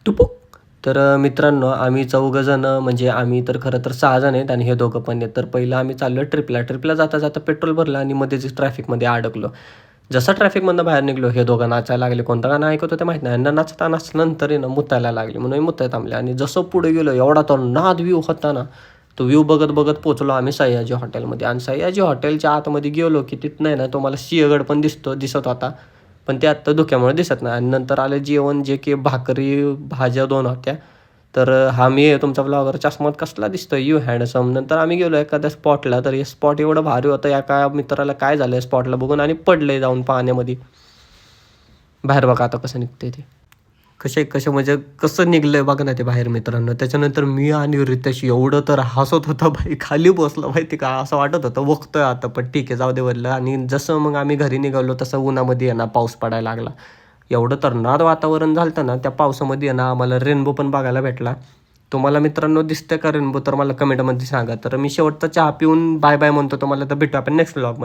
टुपूक. तर मित्रांनो आम्ही चौघंजणं म्हणजे आम्ही तर खरं तर 6 जण आहेत आणि हे दोघं पण आहेत. तर पहिलं आम्ही चाललो ट्रिपला. ट्रिपला जाता-जाता पेट्रोल भरलं आणि मध्येच ट्रॅफिकमध्ये अडकलो. जसं ट्रॅफिकमधनं बाहेर निघालो, हे दोघं नाचायला लागले. कोणतं गाणं ऐकत होते माहीत नाही. आणि नाचता-नाचता नंतर आहे ना मुतायला लागले. म्हणून मी मुताय थांबले आणि जसं पुढे गेलो एवढा तो नाद व्ह्यू होता ना, तो व्ह्यू बघत-बघत पोहोचलो आम्ही सयाजी हॉटेलमध्ये आणि सयाजी हॉटेलच्या आतमध्ये गेलो की तिथनं आहे ना तुम्हाला सिंहगड पण दिसत होता. पण ते आत्ता धुक्यामुळे दिसत नाही आणि नंतर आलं जेवण जे की भाकरी, भाज्या 2 होत्या. तर हा मी तुमचा ब्लॉगर चष्मात कसला दिसतोय यू हँडसम. नंतर आम्ही गेलो एखाद्या स्पॉटला, तर हे स्पॉट एवढं भारी होतं. एका मित्राला काय झालं स्पॉटला बघून आणि पडलंय जाऊन पाण्यामध्ये. बाहेर बघा आता कसं निघतंय ते. कसं म्हणजे कसं निघलंय बघा ना ते बाहेर मित्रांनो. त्याच्यानंतर मी आणि रितेश एवढं तर हसत होतो भाई, खाली बसलो माहिती का. असं वाटत होतं बघतोय आता, पण ठीक आहे जाऊ दे म्हणलं. आणि जसं मग आम्ही घरी निघालो तसं उन्हामध्ये आहे ना पाऊस पडायला लागला. एवढं तरनाद वातावरण झालं ना त्या पावसामध्ये आहे ना आम्हाला रेनबो पण बघायला भेटला. तुम्हाला मित्रांनो दिसतंय का रेनबो तर मला कमेंटमध्ये सांगा. तर मी शेवटचा चहा पिऊन बाय बाय म्हणतो तुम्हाला. तर भेटू आपण नेक्स्ट व्लॉगमध्ये.